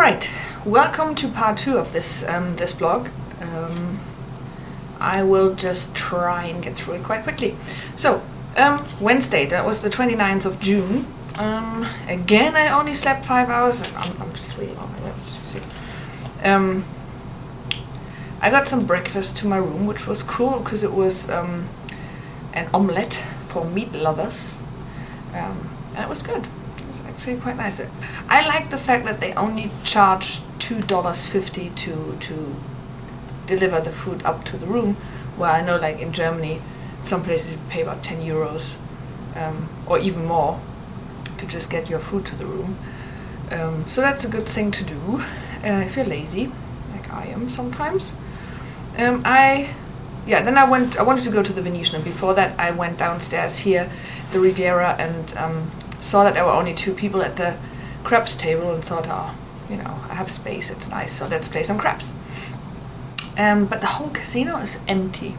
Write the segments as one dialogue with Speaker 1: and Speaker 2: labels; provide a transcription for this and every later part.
Speaker 1: Alright, welcome to part 2 of this this blog. I will just try and get through it quite quickly. So, Wednesday, that was the 29th of June. Again, I only slept 5 hours. I'm just reading all my notes, you see. I got some breakfast to my room, which was cool because it was an omelette for meat lovers. And it was good. Actually quite nice. I like the fact that they only charge $2.50 to deliver the food up to the room, where I know like in Germany some places you pay about 10 euros or even more to just get your food to the room. So that's a good thing to do if you're lazy, like I am sometimes. Then I wanted to go to the Venetian, and before that I went downstairs here, the Riviera, and saw that there were only 2 people at the crabs table and thought, oh, you know, I have space, it's nice, so let's play some craps. But the whole casino is empty.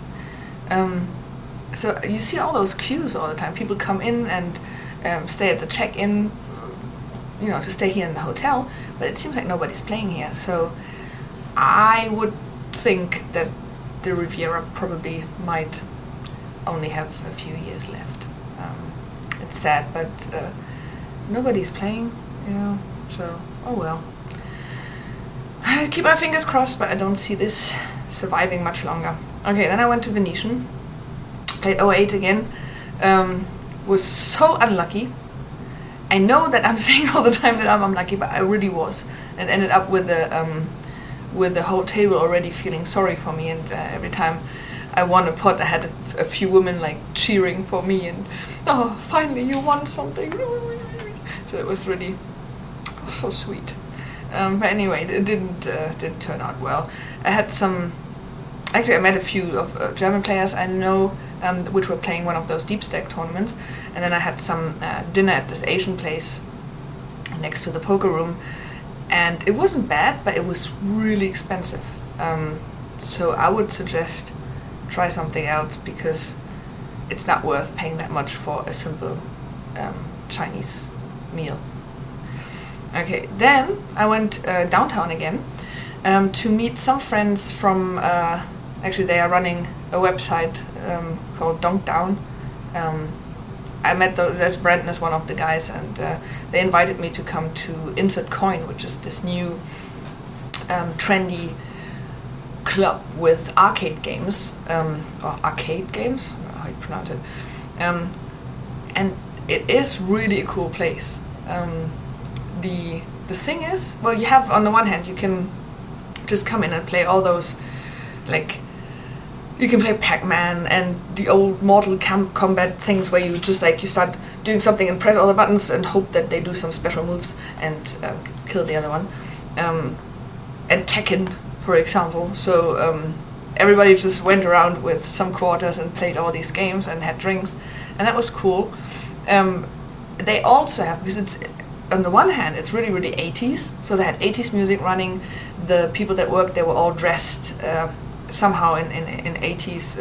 Speaker 1: So you see all those queues all the time. People come in and stay at the check-in, you know, to stay here in the hotel, but it seems like nobody's playing here. So I would think that the Riviera probably might only have a few years left. It's sad, but nobody's playing, you know, so oh well. I keep my fingers crossed, but I don't see this surviving much longer. Okay, then I went to Venetian, played 08 again, was so unlucky. I know that I'm saying all the time that I'm unlucky, but I really was, and ended up with the whole table already feeling sorry for me, and every time I won a pot I had a few women like cheering for me and, oh, finally you won something. So it was really so sweet. But anyway, it didn't turn out well. I had actually I met a few of German players I know, which were playing one of those deep stack tournaments, and then I had some dinner at this Asian place next to the poker room, and it wasn't bad, but it was really expensive. So I would suggest try something else, because it's not worth paying that much for a simple Chinese meal. Okay, then I went downtown again to meet some friends from, actually they are running a website called Donk Down. I met that's Brandon as one of the guys, and they invited me to come to Insert Coin, which is this new trendy club with arcade games, or arcade games, I don't know how you pronounce it, and it is really a cool place. The thing is, well, you have, on the one hand, you can just come in and play all those, like, you can play Pac-Man and the old Mortal Kombat things where you just like, you start doing something and press all the buttons and hope that they do some special moves and kill the other one. And Tekken, for example. So everybody just went around with some quarters and played all these games and had drinks, and that was cool. They also have, because it's, on the one hand, it's really, really 80s, so they had 80s music running. The people that worked, they were all dressed somehow in 80s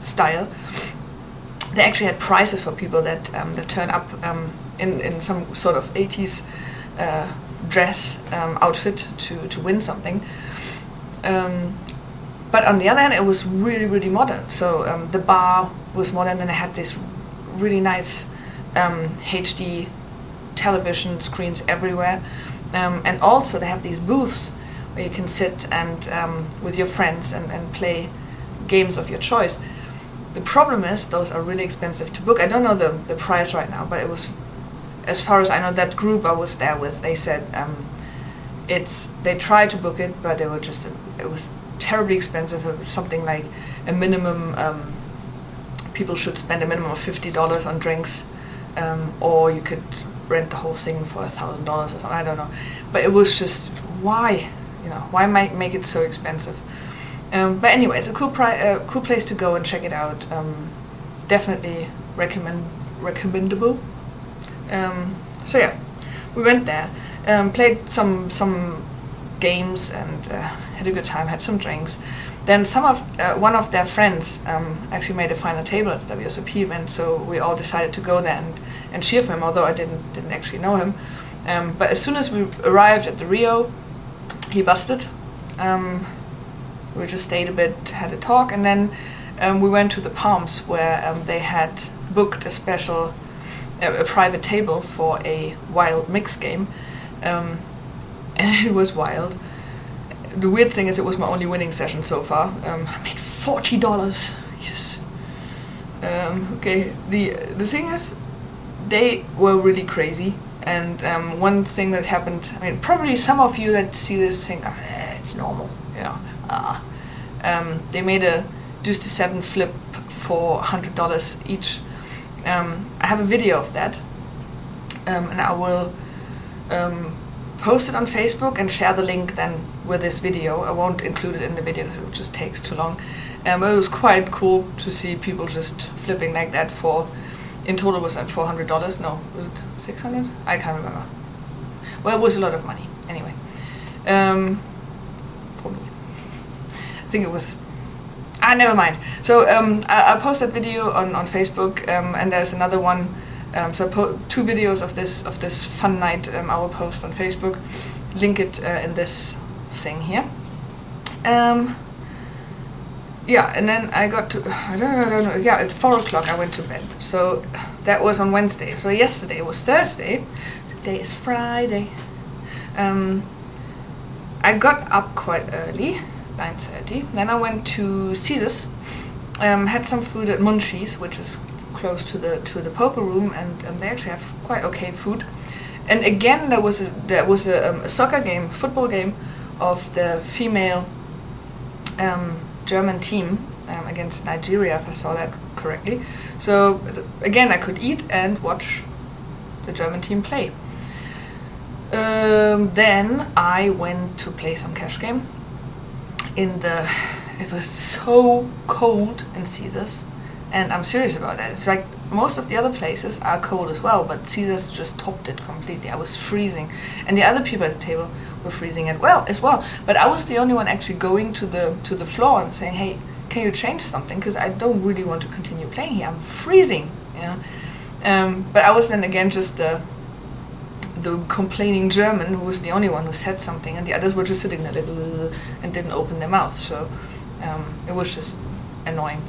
Speaker 1: style. They actually had prizes for people that turn up in some sort of 80s dress outfit to win something. But on the other hand, it was really, really modern. So the bar was modern, and they had this really nice HD television screens everywhere. And also they have these booths where you can sit and with your friends and play games of your choice. The problem is those are really expensive to book. I don't know the price right now, but it was, as far as I know, that group I was there with, they said they tried to book it, but it was terribly expensive. It was something like a minimum, people should spend a minimum of $50 on drinks, or you could rent the whole thing for $1,000 or something, I don't know. But it was just, why? You know, why make it so expensive? But anyway, it's a cool place to go and check it out. Definitely recommendable. So yeah, we went there, played some games, and had a good time, had some drinks. Then one of their friends actually made a final table at the WSOP event, so we all decided to go there and cheer for him, although I didn't actually know him. But as soon as we arrived at the Rio, he busted. We just stayed a bit, had a talk, and then we went to the Palms, where they had booked a special, a private table for a wild mix game, and it was wild. The weird thing is it was my only winning session so far. I made $40. Yes. Okay. The thing is, they were really crazy, and one thing that happened. I mean, probably some of you that see this think, it's normal. Yeah. They made a deuce to 7 flip for $100 each. I have a video of that, and I will post it on Facebook and share the link then with this video. I won't include it in the video because it just takes too long. It was quite cool to see people just flipping like that for, in total was that $400? No, was it 600? I can't remember. Well, it was a lot of money anyway. For me. I think it was, never mind. So I'll post that video on Facebook, and there's another one. So 2 videos of this fun night I will post on Facebook. Link it in this thing here. Yeah, and then I got to, I don't know, yeah, at 4 o'clock I went to bed. So that was on Wednesday. So yesterday was Thursday. Today is Friday. I got up quite early, 9:30. Then I went to Caesar's, had some food at Munchie's, which is close to the poker room, and they actually have quite okay food. And again, there was a soccer game, football game, of the female German team against Nigeria, if I saw that correctly. So again, I could eat and watch the German team play. Then I went to play some cash game. It was so cold in Caesar's, and I'm serious about that. It's like most of the other places are cold as well, but Caesar's just topped it completely. I was freezing, and the other people at the table were freezing as well. But I was the only one actually going to the floor and saying, "Hey, can you change something? Because I don't really want to continue playing here. I'm freezing." Yeah. But I was then again just the complaining German who was the only one who said something, and the others were just sitting there and didn't open their mouths. So it was just annoying.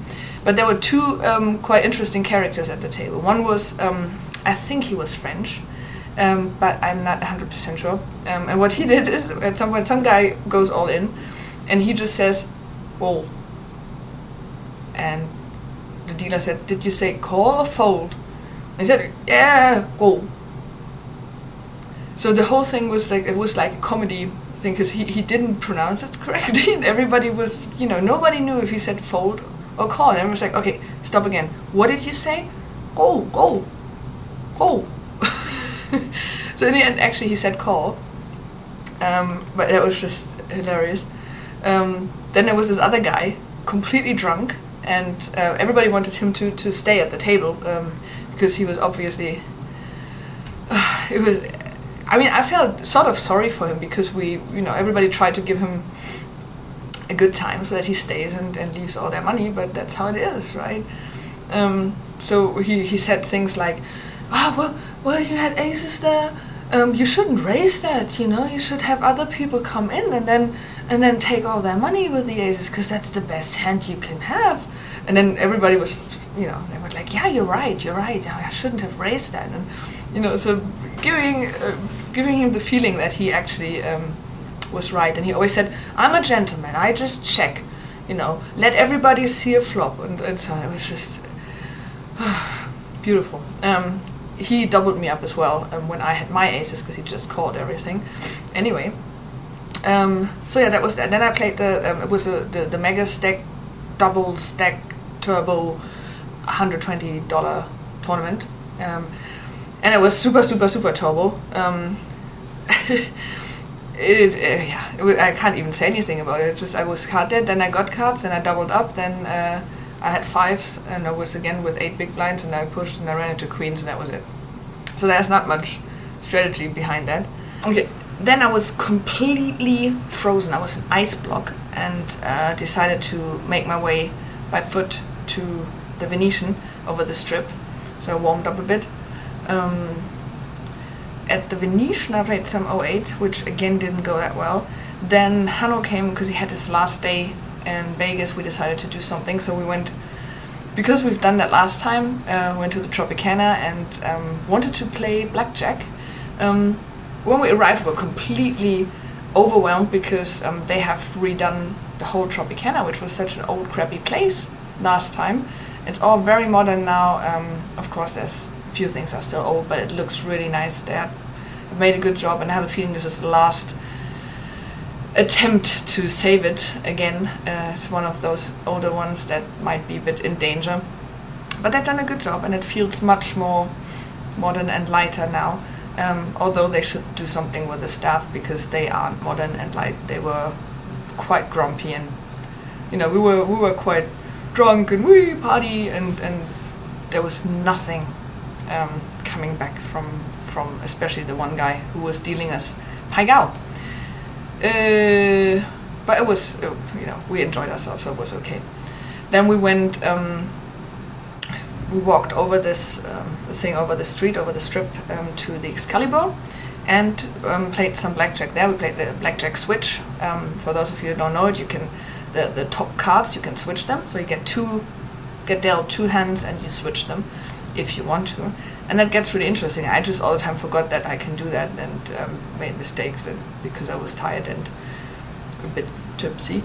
Speaker 1: But there were 2 quite interesting characters at the table. One was, I think he was French, but I'm not 100% sure. And what he did is, at some point, some guy goes all in, and he just says, "Oh." And the dealer said, "Did you say call or fold?" And he said, "Yeah, go." So the whole thing was like, it was like a comedy thing, because he didn't pronounce it correctly, and everybody was, nobody knew if he said fold or call. And everyone was like, "Okay, stop again. What did you say?" "Go, go, go." So in the end, actually, he said call. But that was just hilarious. Then there was this other guy, completely drunk, and everybody wanted him to stay at the table, because he was obviously, it was, I mean, I felt sort of sorry for him, because everybody tried to give him a good time so that he stays and leaves all their money, but that's how it is, right? So he said things like, "Oh, well, you had aces there. You shouldn't raise that. You should have other people come in and then take all their money with the aces, because that's the best hand you can have." And then everybody was, they were like, "Yeah, you're right. I shouldn't have raised that." And so giving him the feeling that he actually was right. And he always said, "I'm a gentleman. I just check. Let everybody see a flop." And so it was just beautiful. He doubled me up as well when I had my aces, because he just called everything. Anyway, so yeah, that was that. Then I played it was the Mega Stack Double Stack Turbo $120 tournament, and it was super turbo. I can't even say anything about it. I was card dead, then I got cards, then I doubled up, then I had 5s, and I was again with 8 big blinds, and I pushed and I ran into queens, and that was it. So there's not much strategy behind that. Okay, then I was completely frozen. I was an ice block, and decided to make my way by foot to the Venetian over the strip. So I warmed up a bit. at the Venetian I played some 08, which again didn't go that well. Then Hanno came because he had his last day in Vegas. We decided to do something, so we went, because we've done that last time, went to the Tropicana and wanted to play blackjack. When we arrived, we were completely overwhelmed because they have redone the whole Tropicana, which was such an old crappy place last time. It's all very modern now. Of course there's a few things are still old, but it looks really nice. They have made a good job, and I have a feeling this is the last attempt to save it again. It's one of those older ones that might be a bit in danger, but they've done a good job and it feels much more modern and lighter now. Although they should do something with the staff, because they aren't modern and light. They were quite grumpy, and you know, we were quite drunk and we party, and there was nothing coming back from especially the one guy who was dealing us paigao. But it was, you know, we enjoyed ourselves, so it was okay. Then we went, we walked over this the thing over the street, over the strip, to the Excalibur, and played some blackjack there. We played the blackjack switch. For those of you who don't know it, you can, the top cards, you can switch them, so you get dealt 2 hands and you switch them if you want to, and that gets really interesting. I just all the time forgot that I can do that, and made mistakes, and because I was tired and a bit tipsy.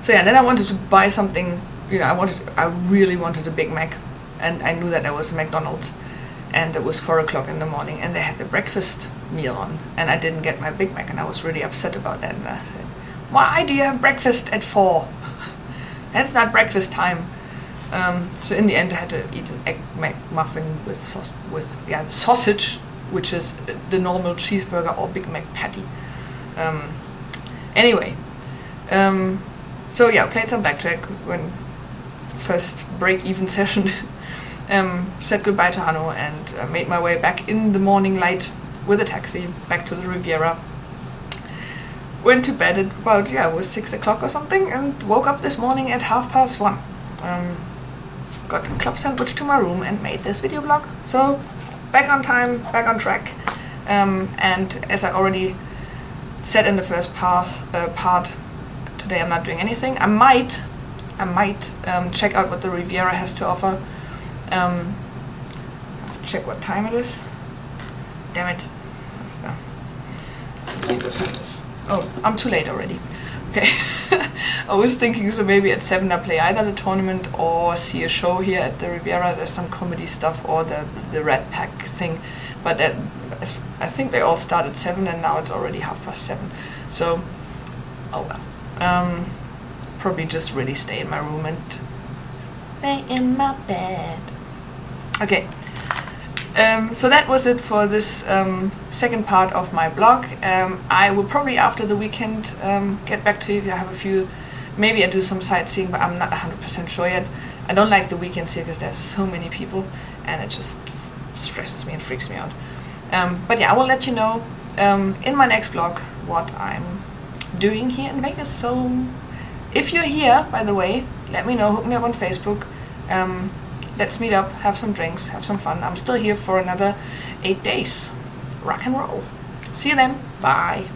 Speaker 1: So yeah, then I wanted to buy something. You know, I really wanted a Big Mac, and I knew that there was a McDonald's, and it was 4 o'clock in the morning, and they had the breakfast meal on, and I didn't get my Big Mac, and I was really upset about that. And I said, "Why do you have breakfast at 4? That's not breakfast time." So in the end, I had to eat an egg McMuffin with sausage, which is the normal cheeseburger or Big Mac patty. Anyway, so yeah, played some blackjack. When first break-even session, said goodbye to Hanno, and made my way back in the morning light with a taxi back to the Riviera. Went to bed at about, it was 6 o'clock or something, and woke up this morning at 1:30. Got a club sandwich to my room and made this video blog. So back on time, back on track, and as I already said in the first part, today I'm not doing anything. I might check out what the Riviera has to offer. I have to check what time it is. Damn it. Let's see what time it is. Oh, I'm too late already. Okay. I was thinking, so maybe at 7 I play either the tournament or see a show here at the Riviera. There's some comedy stuff, or the Red Pack thing, but I think they all start at 7, and now it's already 7:30. So, oh well. Probably just really stay in my room and lay in my bed. Okay. So that was it for this second part of my blog. I will probably after the weekend get back to you. I have a few, maybe I do some sightseeing, but I'm not 100% sure yet. I don't like the weekends here because there's so many people, and it just stresses me and freaks me out. But yeah, I will let you know in my next blog what I'm doing here in Vegas. So if you're here, by the way, let me know, hook me up on Facebook. Let's meet up, have some drinks, have some fun. I'm still here for another 8 days. Rock and roll. See you then. Bye.